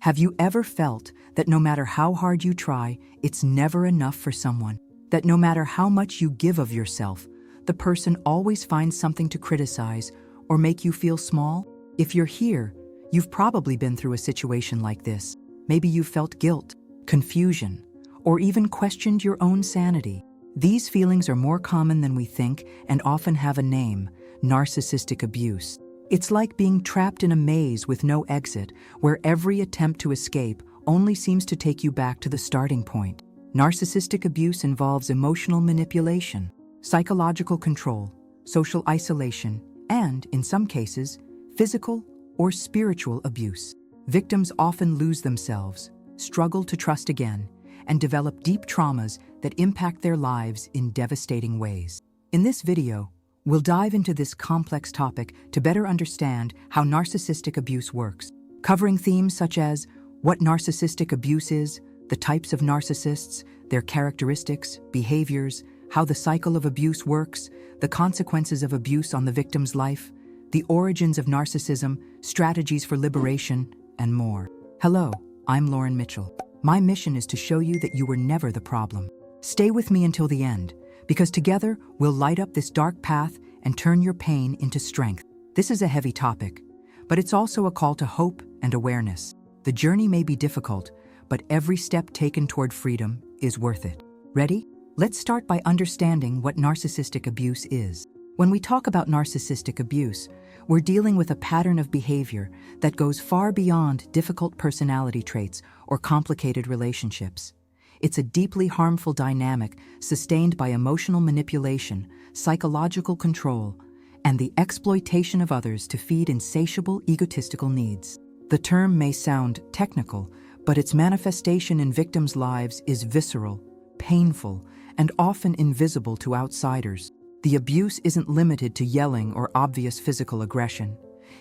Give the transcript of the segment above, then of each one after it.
Have you ever felt that no matter how hard you try, it's never enough for someone? That no matter how much you give of yourself, the person always finds something to criticize or make you feel small? If you're here, you've probably been through a situation like this. Maybe you've felt guilt, confusion, or even questioned your own sanity. These feelings are more common than we think and often have a name: narcissistic abuse. It's like being trapped in a maze with no exit, where every attempt to escape only seems to take you back to the starting point. Narcissistic abuse involves emotional manipulation, psychological control, social isolation, and, in some cases, physical or spiritual abuse. Victims often lose themselves, struggle to trust again, and develop deep traumas that impact their lives in devastating ways. In this video, we'll dive into this complex topic to better understand how narcissistic abuse works, covering themes such as what narcissistic abuse is, the types of narcissists, their characteristics, behaviors, how the cycle of abuse works, the consequences of abuse on the victim's life, the origins of narcissism, strategies for liberation, and more. Hello, I'm Lauren Mitchell. My mission is to show you that you were never the problem. Stay with me until the end, because together we'll light up this dark path and turn your pain into strength. This is a heavy topic, but it's also a call to hope and awareness. The journey may be difficult, but every step taken toward freedom is worth it. Ready? Let's start by understanding what narcissistic abuse is. When we talk about narcissistic abuse, we're dealing with a pattern of behavior that goes far beyond difficult personality traits or complicated relationships. It's a deeply harmful dynamic sustained by emotional manipulation, psychological control, and the exploitation of others to feed insatiable egotistical needs. The term may sound technical, but its manifestation in victims' lives is visceral, painful, and often invisible to outsiders. The abuse isn't limited to yelling or obvious physical aggression.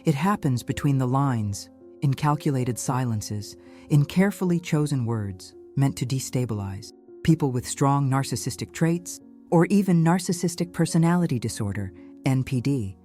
It happens between the lines, in calculated silences, in carefully chosen words meant to destabilize. People with strong narcissistic traits, or even narcissistic personality disorder, NPD,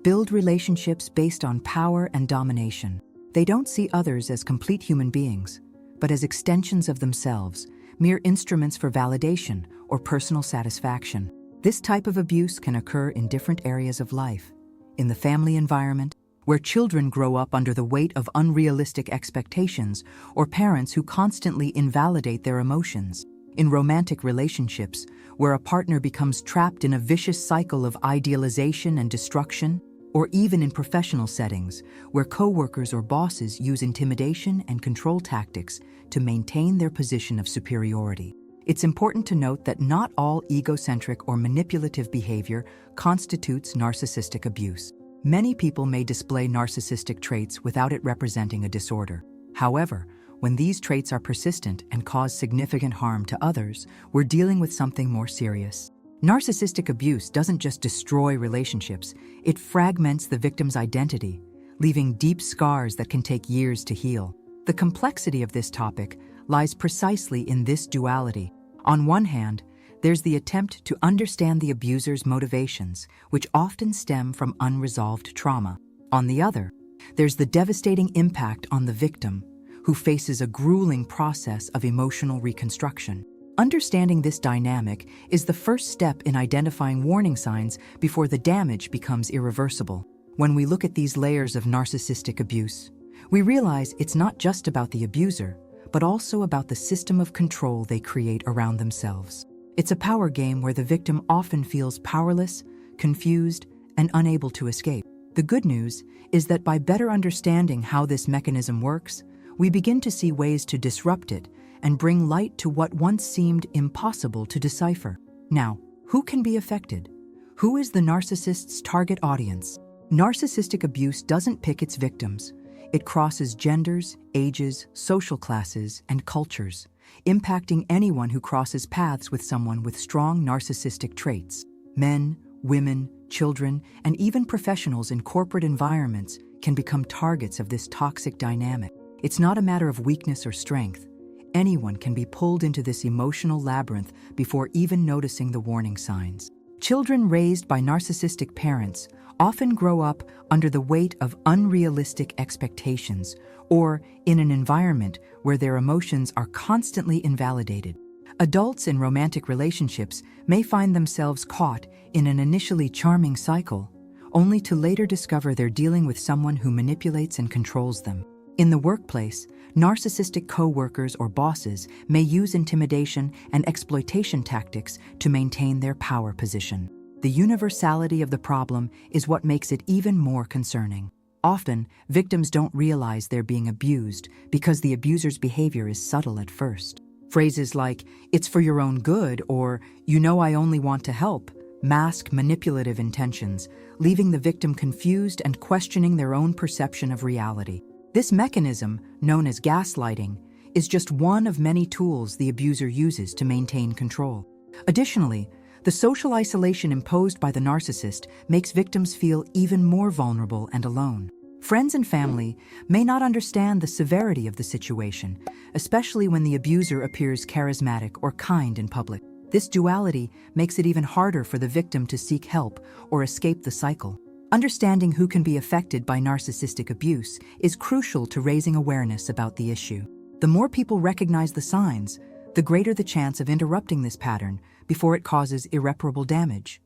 build relationships based on power and domination. They don't see others as complete human beings, but as extensions of themselves, mere instruments for validation or personal satisfaction. This type of abuse can occur in different areas of life. In the family environment, where children grow up under the weight of unrealistic expectations or parents who constantly invalidate their emotions. In romantic relationships, where a partner becomes trapped in a vicious cycle of idealization and destruction, or even in professional settings, where coworkers or bosses use intimidation and control tactics to maintain their position of superiority. It's important to note that not all egocentric or manipulative behavior constitutes narcissistic abuse. Many people may display narcissistic traits without it representing a disorder. However, when these traits are persistent and cause significant harm to others, we're dealing with something more serious. Narcissistic abuse doesn't just destroy relationships, it fragments the victim's identity, leaving deep scars that can take years to heal. The complexity of this topic lies precisely in this duality. On one hand, there's the attempt to understand the abuser's motivations, which often stem from unresolved trauma. On the other, there's the devastating impact on the victim, who faces a grueling process of emotional reconstruction. Understanding this dynamic is the first step in identifying warning signs before the damage becomes irreversible. When we look at these layers of narcissistic abuse, we realize it's not just about the abuser, but also about the system of control they create around themselves. It's a power game where the victim often feels powerless, confused, and unable to escape. The good news is that by better understanding how this mechanism works, we begin to see ways to disrupt it and bring light to what once seemed impossible to decipher. Now, who can be affected? Who is the narcissist's target audience? Narcissistic abuse doesn't pick its victims. It crosses genders, ages, social classes, and cultures, impacting anyone who crosses paths with someone with strong narcissistic traits. Men, women, children, and even professionals in corporate environments can become targets of this toxic dynamic. It's not a matter of weakness or strength. Anyone can be pulled into this emotional labyrinth before even noticing the warning signs. Children raised by narcissistic parents often grow up under the weight of unrealistic expectations or in an environment where their emotions are constantly invalidated. Adults in romantic relationships may find themselves caught in an initially charming cycle, only to later discover they're dealing with someone who manipulates and controls them. In the workplace, narcissistic co-workers or bosses may use intimidation and exploitation tactics to maintain their power position. The universality of the problem is what makes it even more concerning. Often, victims don't realize they're being abused because the abuser's behavior is subtle at first. Phrases like, "It's for your own good," or "You know I only want to help," mask manipulative intentions, leaving the victim confused and questioning their own perception of reality. This mechanism, known as gaslighting, is just one of many tools the abuser uses to maintain control. Additionally, the social isolation imposed by the narcissist makes victims feel even more vulnerable and alone. Friends and family may not understand the severity of the situation, especially when the abuser appears charismatic or kind in public. This duality makes it even harder for the victim to seek help or escape the cycle. Understanding who can be affected by narcissistic abuse is crucial to raising awareness about the issue. The more people recognize the signs, the greater the chance of interrupting this pattern before it causes irreparable damage.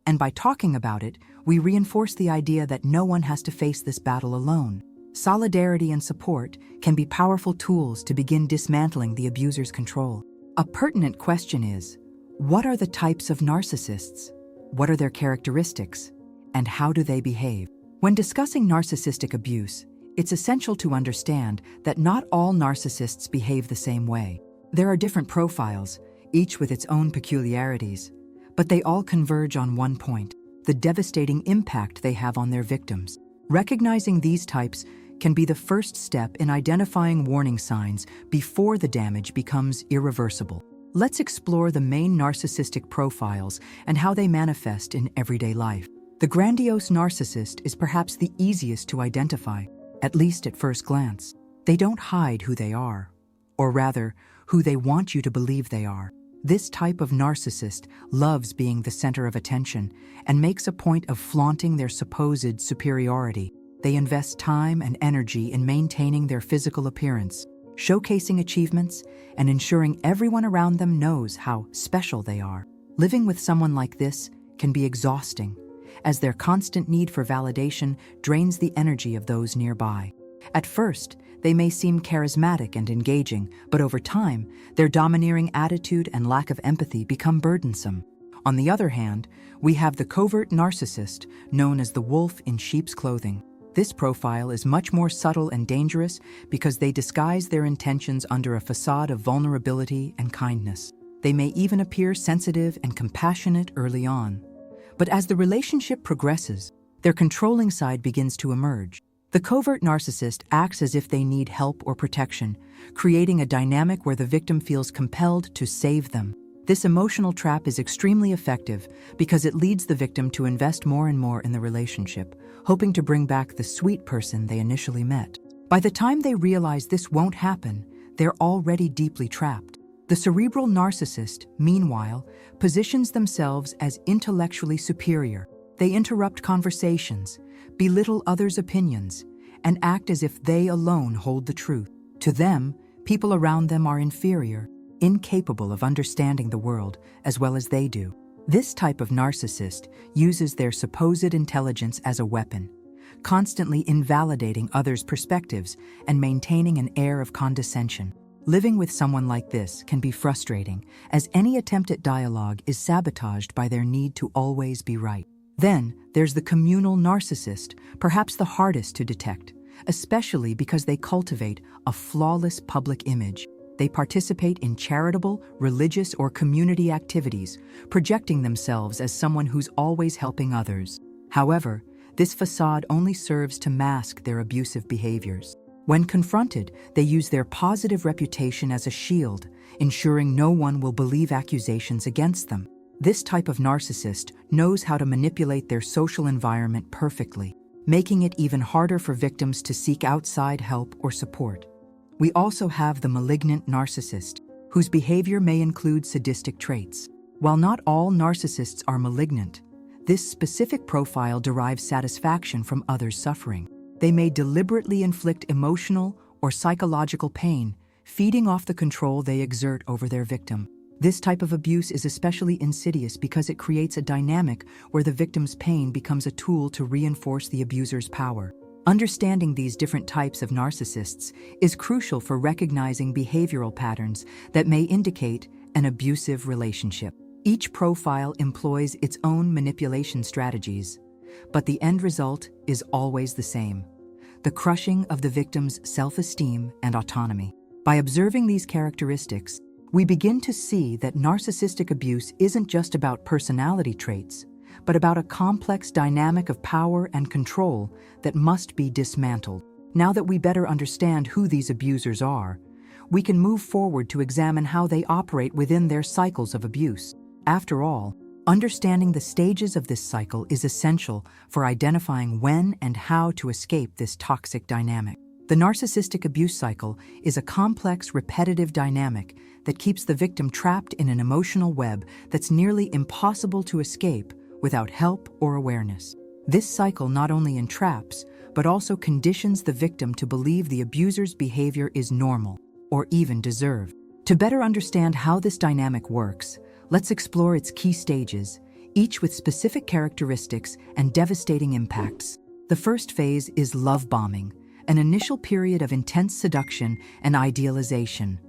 And by talking about it, we reinforce the idea that no one has to face this battle alone. Solidarity and support can be powerful tools to begin dismantling the abuser's control. A pertinent question is, what are the types of narcissists? What are their characteristics? And how do they behave? When discussing narcissistic abuse, it's essential to understand that not all narcissists behave the same way. There are different profiles, each with its own peculiarities, but they all converge on one point: the devastating impact they have on their victims. Recognizing these types can be the first step in identifying warning signs before the damage becomes irreversible. Let's explore the main narcissistic profiles and how they manifest in everyday life. The grandiose narcissist is perhaps the easiest to identify, at least at first glance. They don't hide who they are, or rather, who they want you to believe they are. This type of narcissist loves being the center of attention and makes a point of flaunting their supposed superiority. They invest time and energy in maintaining their physical appearance, showcasing achievements, and ensuring everyone around them knows how special they are. Living with someone like this can be exhausting, as their constant need for validation drains the energy of those nearby. At first, they may seem charismatic and engaging, but over time, their domineering attitude and lack of empathy become burdensome. On the other hand, we have the covert narcissist, known as the wolf in sheep's clothing. This profile is much more subtle and dangerous because they disguise their intentions under a facade of vulnerability and kindness. They may even appear sensitive and compassionate early on. But as the relationship progresses, their controlling side begins to emerge. The covert narcissist acts as if they need help or protection, creating a dynamic where the victim feels compelled to save them. This emotional trap is extremely effective because it leads the victim to invest more and more in the relationship, hoping to bring back the sweet person they initially met. By the time they realize this won't happen, they're already deeply trapped. The cerebral narcissist, meanwhile, positions themselves as intellectually superior. They interrupt conversations, belittle others' opinions, and act as if they alone hold the truth. To them, people around them are inferior, incapable of understanding the world as well as they do. This type of narcissist uses their supposed intelligence as a weapon, constantly invalidating others' perspectives and maintaining an air of condescension. Living with someone like this can be frustrating, as any attempt at dialogue is sabotaged by their need to always be right. Then, there's the communal narcissist, perhaps the hardest to detect, especially because they cultivate a flawless public image. They participate in charitable, religious, or community activities, projecting themselves as someone who's always helping others. However, this facade only serves to mask their abusive behaviors. When confronted, they use their positive reputation as a shield, ensuring no one will believe accusations against them. This type of narcissist knows how to manipulate their social environment perfectly, making it even harder for victims to seek outside help or support. We also have the malignant narcissist, whose behavior may include sadistic traits. While not all narcissists are malignant, This specific profile derives satisfaction from others' suffering. They may deliberately inflict emotional or psychological pain, feeding off the control they exert over their victim. This type of abuse is especially insidious because it creates a dynamic where the victim's pain becomes a tool to reinforce the abuser's power. Understanding these different types of narcissists is crucial for recognizing behavioral patterns that may indicate an abusive relationship. Each profile employs its own manipulation strategies, but the end result is always the same: the crushing of the victim's self-esteem and autonomy. By observing these characteristics, we begin to see that narcissistic abuse isn't just about personality traits, but about a complex dynamic of power and control that must be dismantled. Now that we better understand who these abusers are, we can move forward to examine how they operate within their cycles of abuse. After all, understanding the stages of this cycle is essential for identifying when and how to escape this toxic dynamic. The narcissistic abuse cycle is a complex, repetitive dynamic that keeps the victim trapped in an emotional web that's nearly impossible to escape without help or awareness. This cycle not only entraps, but also conditions the victim to believe the abuser's behavior is normal or even deserved. To better understand how this dynamic works, let's explore its key stages, each with specific characteristics and devastating impacts. The first phase is love bombing, an initial period of intense seduction and idealization.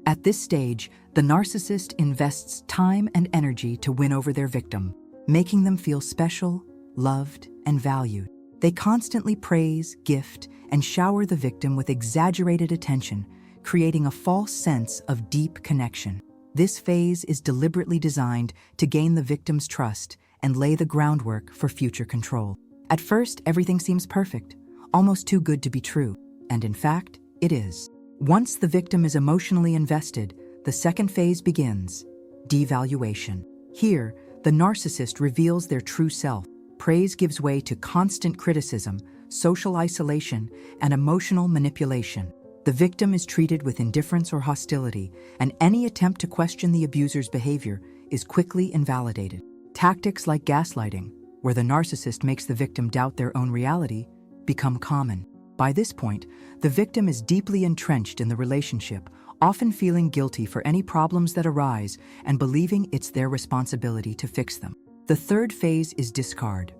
At this stage, the narcissist invests time and energy to win over their victim, making them feel special, loved, and valued. They constantly praise, gift, and shower the victim with exaggerated attention, creating a false sense of deep connection. This phase is deliberately designed to gain the victim's trust and lay the groundwork for future control. At first, everything seems perfect, almost too good to be true, and in fact, it is. Once the victim is emotionally invested, the second phase begins: devaluation. Here, the narcissist reveals their true self. Praise gives way to constant criticism, social isolation, and emotional manipulation. The victim is treated with indifference or hostility, and any attempt to question the abuser's behavior is quickly invalidated. Tactics like gaslighting, where the narcissist makes the victim doubt their own reality, become common. By this point, the victim is deeply entrenched in the relationship, often feeling guilty for any problems that arise and believing it's their responsibility to fix them. The third phase is discard,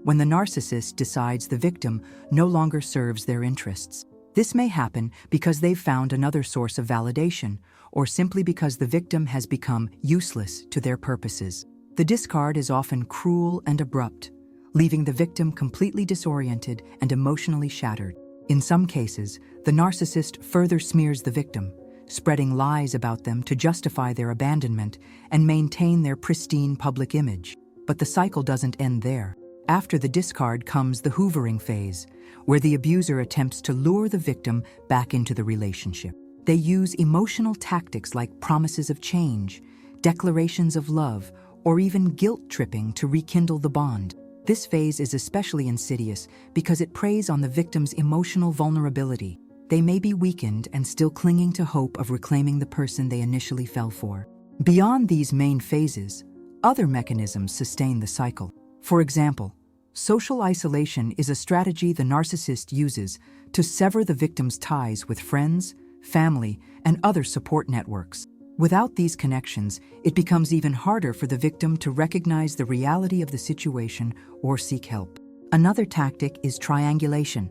when the narcissist decides the victim no longer serves their interests. This may happen because they've found another source of validation, or simply because the victim has become useless to their purposes. The discard is often cruel and abrupt, leaving the victim completely disoriented and emotionally shattered. In some cases, the narcissist further smears the victim, spreading lies about them to justify their abandonment and maintain their pristine public image. But the cycle doesn't end there. After the discard comes the hoovering phase, where the abuser attempts to lure the victim back into the relationship. They use emotional tactics like promises of change, declarations of love, or even guilt-tripping to rekindle the bond. This phase is especially insidious because it preys on the victim's emotional vulnerability. They may be weakened and still clinging to hope of reclaiming the person they initially fell for. Beyond these main phases, other mechanisms sustain the cycle. For example, social isolation is a strategy the narcissist uses to sever the victim's ties with friends, family, and other support networks. Without these connections, it becomes even harder for the victim to recognize the reality of the situation or seek help. Another tactic is triangulation,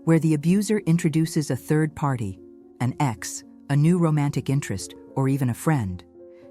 where the abuser introduces a third party, an ex, a new romantic interest, or even a friend,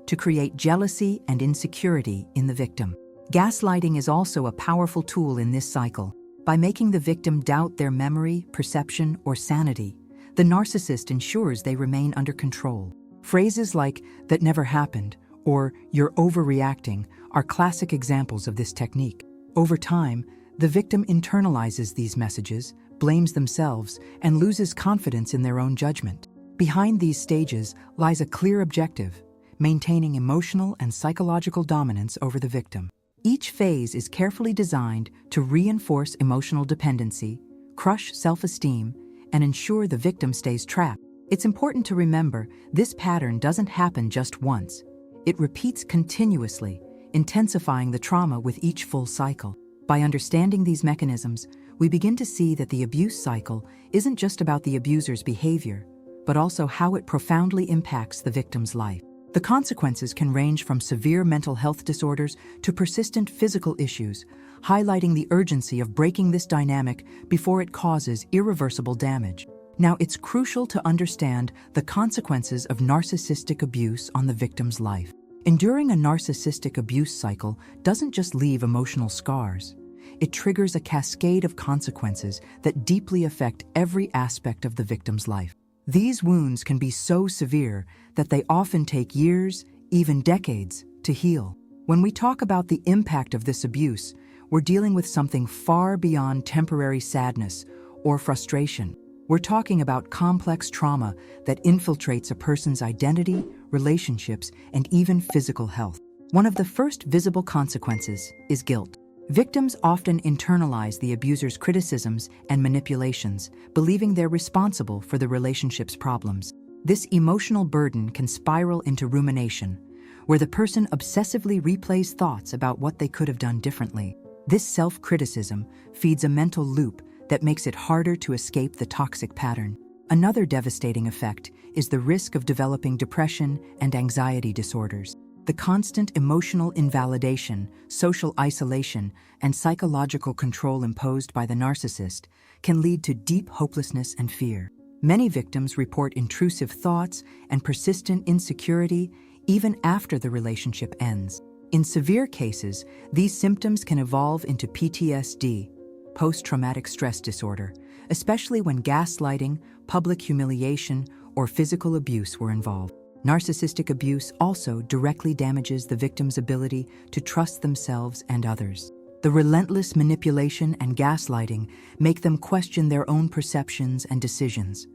to create jealousy and insecurity in the victim. Gaslighting is also a powerful tool in this cycle. By making the victim doubt their memory, perception, or sanity, the narcissist ensures they remain under control. Phrases like "that never happened" or "you're overreacting" are classic examples of this technique. Over time, the victim internalizes these messages, blames themselves, and loses confidence in their own judgment. Behind these stages lies a clear objective: maintaining emotional and psychological dominance over the victim. Each phase is carefully designed to reinforce emotional dependency, crush self-esteem, and ensure the victim stays trapped. It's important to remember this pattern doesn't happen just once. It repeats continuously, intensifying the trauma with each full cycle. By understanding these mechanisms, we begin to see that the abuse cycle isn't just about the abuser's behavior, but also how it profoundly impacts the victim's life. The consequences can range from severe mental health disorders to persistent physical issues, highlighting the urgency of breaking this dynamic before it causes irreversible damage. Now, it's crucial to understand the consequences of narcissistic abuse on the victim's life. Enduring a narcissistic abuse cycle doesn't just leave emotional scars. It triggers a cascade of consequences that deeply affect every aspect of the victim's life. These wounds can be so severe that they often take years, even decades, to heal. When we talk about the impact of this abuse, we're dealing with something far beyond temporary sadness or frustration. We're talking about complex trauma that infiltrates a person's identity, relationships, and even physical health. One of the first visible consequences is guilt. Victims often internalize the abuser's criticisms and manipulations, believing they're responsible for the relationship's problems. This emotional burden can spiral into rumination, where the person obsessively replays thoughts about what they could have done differently. This self-criticism feeds a mental loop that makes it harder to escape the toxic pattern. Another devastating effect is the risk of developing depression and anxiety disorders. The constant emotional invalidation, social isolation, and psychological control imposed by the narcissist can lead to deep hopelessness and fear. Many victims report intrusive thoughts and persistent insecurity even after the relationship ends. In severe cases, these symptoms can evolve into PTSD, post-traumatic stress disorder, especially when gaslighting, public humiliation, or physical abuse were involved. Narcissistic abuse also directly damages the victim's ability to trust themselves and others. The relentless manipulation and gaslighting make them question their own perceptions and decisions.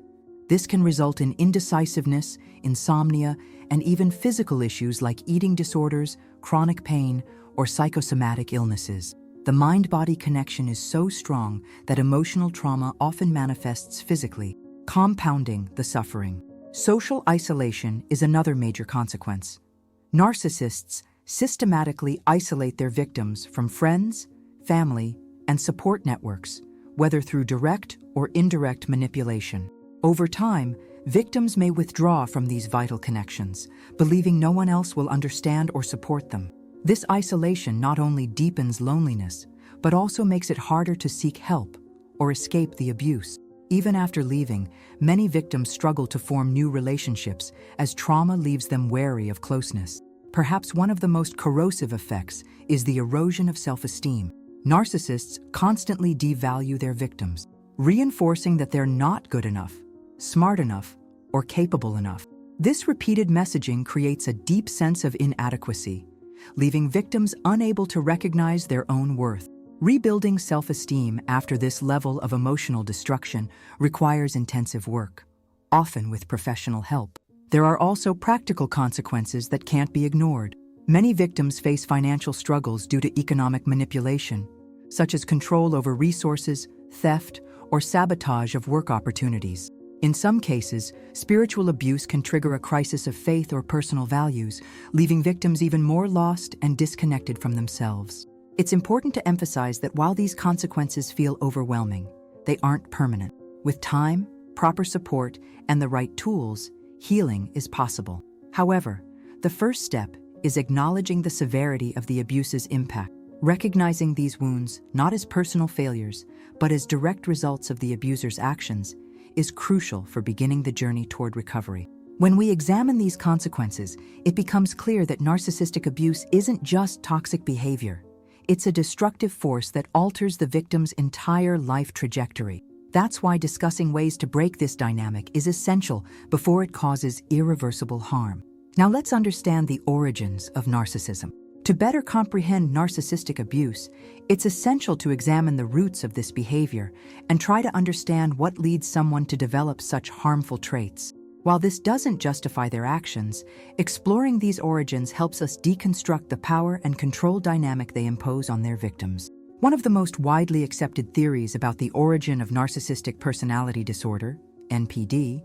This can result in indecisiveness, insomnia, and even physical issues like eating disorders, chronic pain, or psychosomatic illnesses. The mind-body connection is so strong that emotional trauma often manifests physically, compounding the suffering. Social isolation is another major consequence. Narcissists systematically isolate their victims from friends, family, and support networks, whether through direct or indirect manipulation. Over time, victims may withdraw from these vital connections, believing no one else will understand or support them. This isolation not only deepens loneliness, but also makes it harder to seek help or escape the abuse. Even after leaving, many victims struggle to form new relationships as trauma leaves them wary of closeness. Perhaps one of the most corrosive effects is the erosion of self-esteem. Narcissists constantly devalue their victims, reinforcing that they're not good enough, smart enough, or capable enough. This repeated messaging creates a deep sense of inadequacy, leaving victims unable to recognize their own worth. Rebuilding self-esteem after this level of emotional destruction requires intensive work, often with professional help. There are also practical consequences that can't be ignored. Many victims face financial struggles due to economic manipulation, such as control over resources, theft, or sabotage of work opportunities. In some cases, spiritual abuse can trigger a crisis of faith or personal values, leaving victims even more lost and disconnected from themselves. It's important to emphasize that while these consequences feel overwhelming, they aren't permanent. With time, proper support, and the right tools, healing is possible. However, the first step is acknowledging the severity of the abuse's impact. Recognizing these wounds not as personal failures, but as direct results of the abuser's actions, is crucial for beginning the journey toward recovery. When we examine these consequences, it becomes clear that narcissistic abuse isn't just toxic behavior. It's a destructive force that alters the victim's entire life trajectory. That's why discussing ways to break this dynamic is essential before it causes irreversible harm. Now let's understand the origins of narcissism. To better comprehend narcissistic abuse, it's essential to examine the roots of this behavior and try to understand what leads someone to develop such harmful traits. While this doesn't justify their actions, exploring these origins helps us deconstruct the power and control dynamic they impose on their victims. One of the most widely accepted theories about the origin of narcissistic personality disorder, NPD,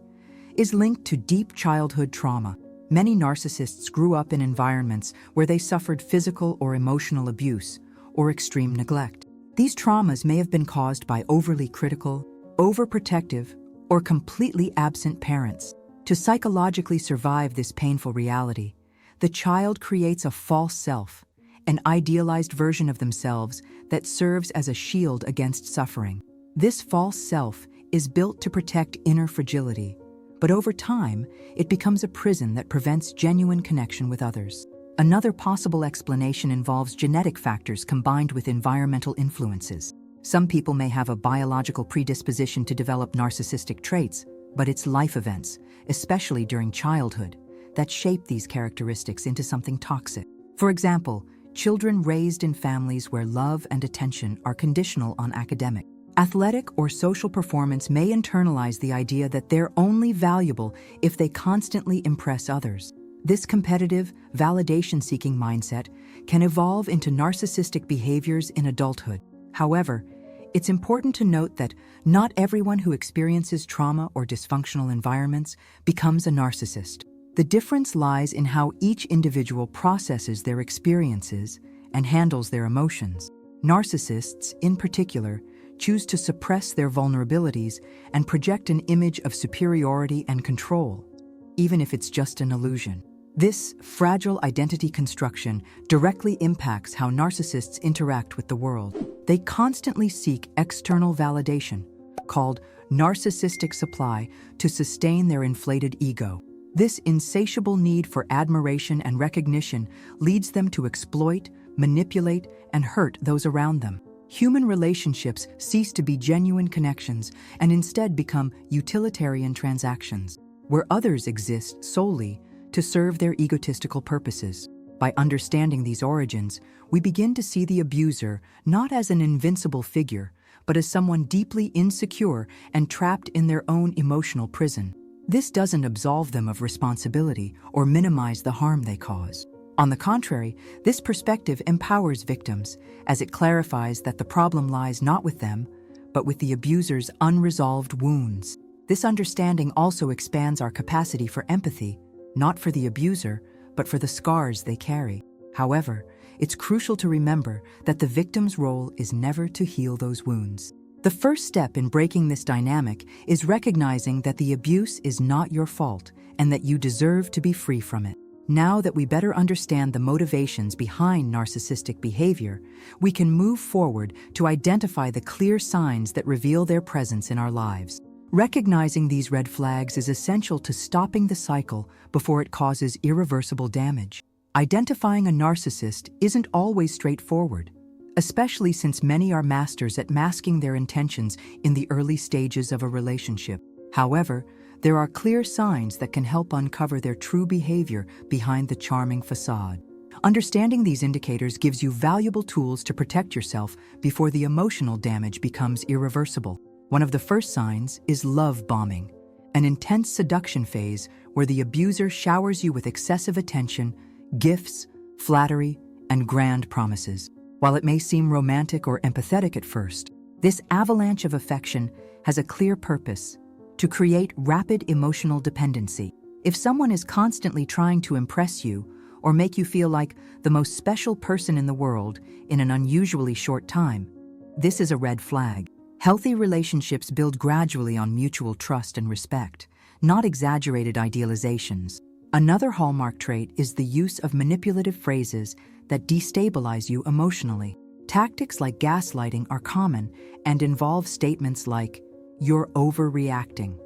is linked to deep childhood trauma. Many narcissists grew up in environments where they suffered physical or emotional abuse or extreme neglect. These traumas may have been caused by overly critical, overprotective, or completely absent parents. To psychologically survive this painful reality, the child creates a false self, an idealized version of themselves that serves as a shield against suffering. This false self is built to protect inner fragility, but over time, it becomes a prison that prevents genuine connection with others. Another possible explanation involves genetic factors combined with environmental influences. Some people may have a biological predisposition to develop narcissistic traits, but it's life events, especially during childhood, that shape these characteristics into something toxic. For example, children raised in families where love and attention are conditional on academic, athletic, or social performance may internalize the idea that they're only valuable if they constantly impress others. This competitive, validation-seeking mindset can evolve into narcissistic behaviors in adulthood. However, it's important to note that not everyone who experiences trauma or dysfunctional environments becomes a narcissist. The difference lies in how each individual processes their experiences and handles their emotions. Narcissists, in particular, choose to suppress their vulnerabilities and project an image of superiority and control, even if it's just an illusion. This fragile identity construction directly impacts how narcissists interact with the world. They constantly seek external validation, called narcissistic supply, to sustain their inflated ego. This insatiable need for admiration and recognition leads them to exploit, manipulate, and hurt those around them. Human relationships cease to be genuine connections and instead become utilitarian transactions, where others exist solely to serve their egotistical purposes. By understanding these origins, we begin to see the abuser not as an invincible figure, but as someone deeply insecure and trapped in their own emotional prison. This doesn't absolve them of responsibility or minimize the harm they cause. On the contrary, this perspective empowers victims, as it clarifies that the problem lies not with them, but with the abuser's unresolved wounds. This understanding also expands our capacity for empathy, not for the abuser, but for the scars they carry. However, it's crucial to remember that the victim's role is never to heal those wounds. The first step in breaking this dynamic is recognizing that the abuse is not your fault and that you deserve to be free from it. Now that we better understand the motivations behind narcissistic behavior, we can move forward to identify the clear signs that reveal their presence in our lives. Recognizing these red flags is essential to stopping the cycle before it causes irreversible damage. Identifying a narcissist isn't always straightforward, especially since many are masters at masking their intentions in the early stages of a relationship. However, there are clear signs that can help uncover their true behavior behind the charming facade. Understanding these indicators gives you valuable tools to protect yourself before the emotional damage becomes irreversible. One of the first signs is love bombing, an intense seduction phase where the abuser showers you with excessive attention, gifts, flattery, and grand promises. While it may seem romantic or empathetic at first, this avalanche of affection has a clear purpose: to create rapid emotional dependency. If someone is constantly trying to impress you or make you feel like the most special person in the world in an unusually short time, this is a red flag. Healthy relationships build gradually on mutual trust and respect, not exaggerated idealizations. Another hallmark trait is the use of manipulative phrases that destabilize you emotionally. Tactics like gaslighting are common and involve statements like, "You're overreacting,"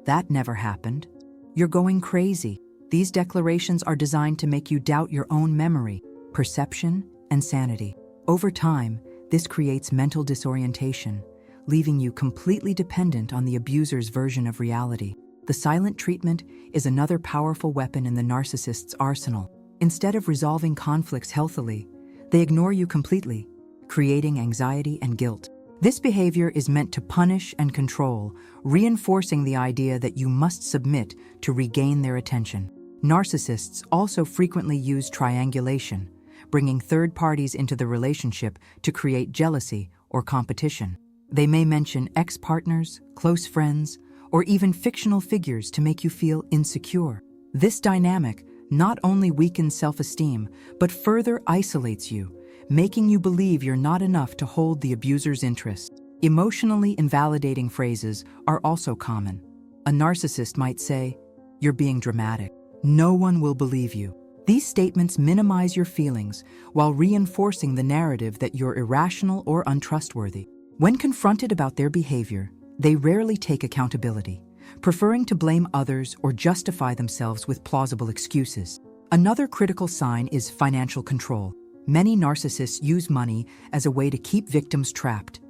"That never happened," "You're going crazy." These declarations are designed to make you doubt your own memory, perception, and sanity. Over time, this creates mental disorientation, leaving you completely dependent on the abuser's version of reality. The silent treatment is another powerful weapon in the narcissist's arsenal. Instead of resolving conflicts healthily, they ignore you completely, creating anxiety and guilt. This behavior is meant to punish and control, reinforcing the idea that you must submit to regain their attention. Narcissists also frequently use triangulation, bringing third parties into the relationship to create jealousy or competition. They may mention ex-partners, close friends, or even fictional figures to make you feel insecure. This dynamic not only weakens self-esteem, but further isolates you, making you believe you're not enough to hold the abuser's interest. Emotionally invalidating phrases are also common. A narcissist might say, "You're being dramatic. No one will believe you." These statements minimize your feelings while reinforcing the narrative that you're irrational or untrustworthy. When confronted about their behavior, they rarely take accountability, preferring to blame others or justify themselves with plausible excuses. Another critical sign is financial control. Many narcissists use money as a way to keep victims trapped,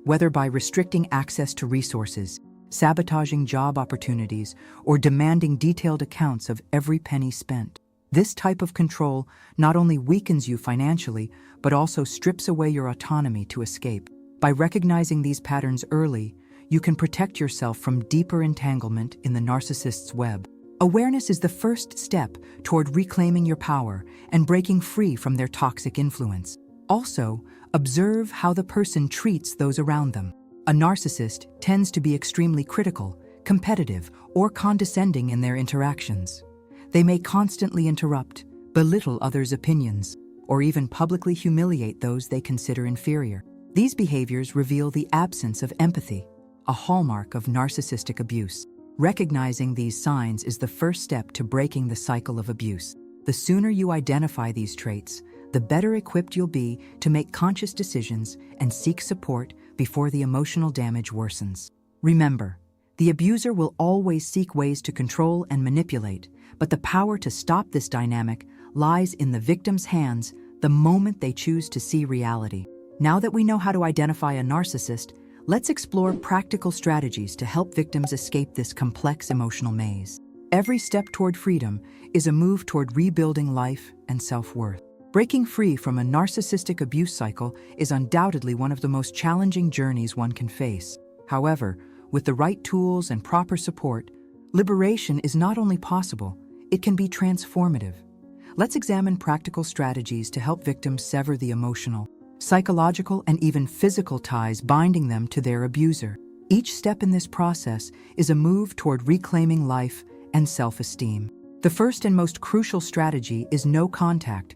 whether by restricting access to resources, sabotaging job opportunities, or demanding detailed accounts of every penny spent. This type of control not only weakens you financially, but also strips away your autonomy to escape. By recognizing these patterns early, you can protect yourself from deeper entanglement in the narcissist's web. Awareness is the first step toward reclaiming your power and breaking free from their toxic influence. Also, observe how the person treats those around them. A narcissist tends to be extremely critical, competitive, or condescending in their interactions. They may constantly interrupt, belittle others' opinions, or even publicly humiliate those they consider inferior. These behaviors reveal the absence of empathy, a hallmark of narcissistic abuse. Recognizing these signs is the first step to breaking the cycle of abuse. The sooner you identify these traits, the better equipped you'll be to make conscious decisions and seek support before the emotional damage worsens. Remember, the abuser will always seek ways to control and manipulate, but the power to stop this dynamic lies in the victim's hands the moment they choose to see reality. Now that we know how to identify a narcissist, let's explore practical strategies to help victims escape this complex emotional maze. Every step toward freedom is a move toward rebuilding life and self-worth. Breaking free from a narcissistic abuse cycle is undoubtedly one of the most challenging journeys one can face. However, with the right tools and proper support, liberation is not only possible, it can be transformative. Let's examine practical strategies to help victims sever the emotional, psychological, and even physical ties binding them to their abuser. Each step in this process is a move toward reclaiming life and self-esteem. The first and most crucial strategy is no contact.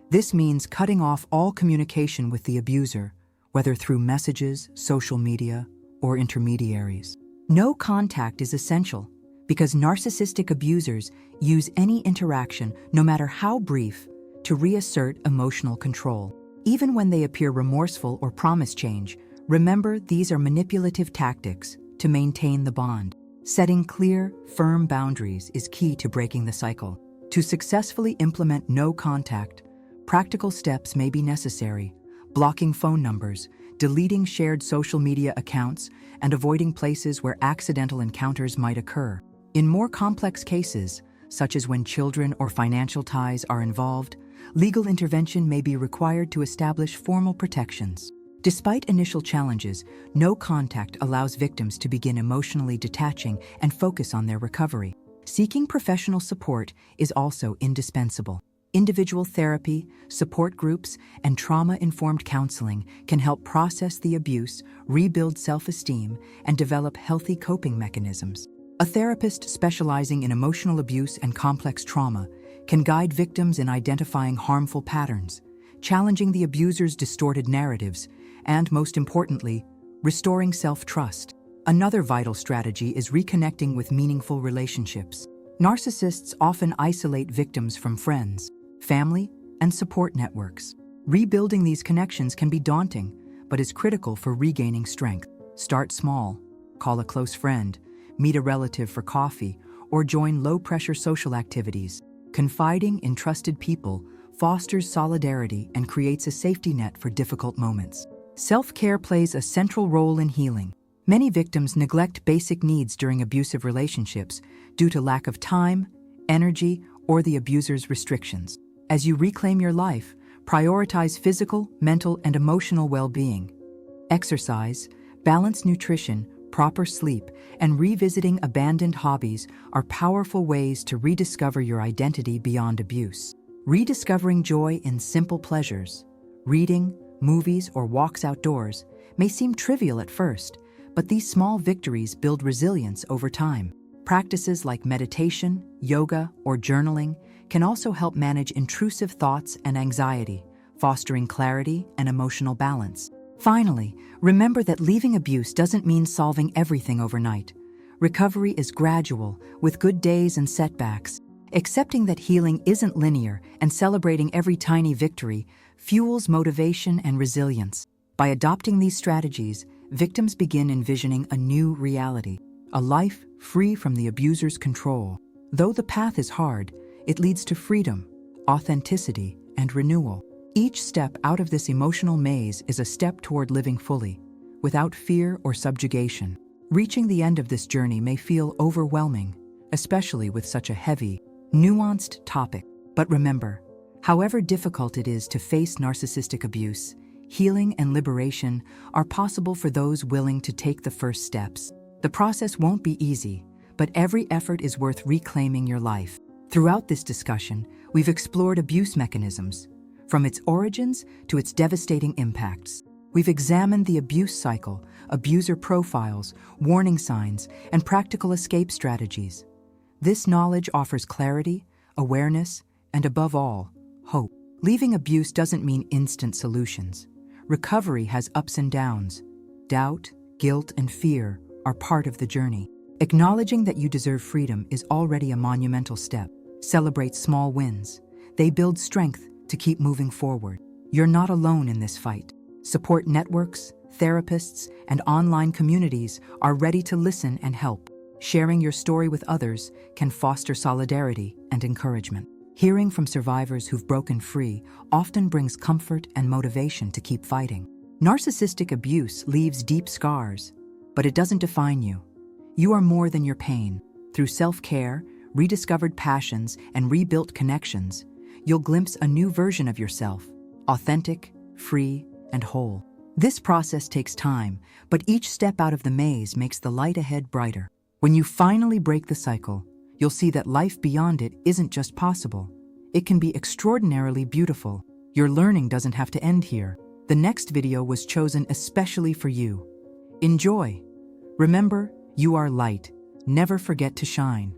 This means cutting off all communication with the abuser, whether through messages, social media, or intermediaries. No contact is essential because narcissistic abusers use any interaction, no matter how brief, to reassert emotional control. Even when they appear remorseful or promise change, remember these are manipulative tactics to maintain the bond. Setting clear, firm boundaries is key to breaking the cycle. To successfully implement no contact, practical steps may be necessary: blocking phone numbers, deleting shared social media accounts, and avoiding places where accidental encounters might occur. In more complex cases, such as when children or financial ties are involved, legal intervention may be required to establish formal protections. Despite initial challenges, no contact allows victims to begin emotionally detaching and focus on their recovery. Seeking professional support is also indispensable. Individual therapy, support groups, and trauma-informed counseling can help process the abuse, rebuild self-esteem, and develop healthy coping mechanisms. A therapist specializing in emotional abuse and complex trauma can guide victims in identifying harmful patterns, challenging the abuser's distorted narratives, and, most importantly, restoring self-trust. Another vital strategy is reconnecting with meaningful relationships. Narcissists often isolate victims from friends, family, and support networks. Rebuilding these connections can be daunting, but is critical for regaining strength. Start small. Call a close friend, meet a relative for coffee, or join low-pressure social activities. Confiding in trusted people fosters solidarity and creates a safety net for difficult moments. Self-care plays a central role in healing. Many victims neglect basic needs during abusive relationships due to lack of time, energy, or the abuser's restrictions. As you reclaim your life, prioritize physical, mental, and emotional well-being. Exercise, balanced nutrition, proper sleep, and revisiting abandoned hobbies are powerful ways to rediscover your identity beyond abuse. Rediscovering joy in simple pleasures, reading, movies, or walks outdoors may seem trivial at first, but these small victories build resilience over time. Practices like meditation, yoga, or journaling can also help manage intrusive thoughts and anxiety, fostering clarity and emotional balance. Finally, remember that leaving abuse doesn't mean solving everything overnight. Recovery is gradual, with good days and setbacks. Accepting that healing isn't linear and celebrating every tiny victory fuels motivation and resilience. By adopting these strategies, victims begin envisioning a new reality, a life free from the abuser's control. Though the path is hard, it leads to freedom, authenticity, and renewal. Each step out of this emotional maze is a step toward living fully, without fear or subjugation. Reaching the end of this journey may feel overwhelming, especially with such a heavy, nuanced topic. But remember, however difficult it is to face narcissistic abuse, healing and liberation are possible for those willing to take the first steps. The process won't be easy, but every effort is worth reclaiming your life. Throughout this discussion, we've explored abuse mechanisms, from its origins to its devastating impacts. We've examined the abuse cycle, abuser profiles, warning signs, and practical escape strategies. This knowledge offers clarity, awareness, and above all, hope. Leaving abuse doesn't mean instant solutions. Recovery has ups and downs. Doubt, guilt, and fear are part of the journey. Acknowledging that you deserve freedom is already a monumental step. Celebrate small wins. They build strength to keep moving forward. You're not alone in this fight. Support networks, therapists, and online communities are ready to listen and help. Sharing your story with others can foster solidarity and encouragement. Hearing from survivors who've broken free often brings comfort and motivation to keep fighting. Narcissistic abuse leaves deep scars, but it doesn't define you. You are more than your pain. Through self-care, rediscovered passions, and rebuilt connections, you'll glimpse a new version of yourself, authentic, free, and whole. This process takes time, but each step out of the maze makes the light ahead brighter. When you finally break the cycle, you'll see that life beyond it isn't just possible. It can be extraordinarily beautiful. Your learning doesn't have to end here. The next video was chosen especially for you. Enjoy! Remember, you are light. Never forget to shine.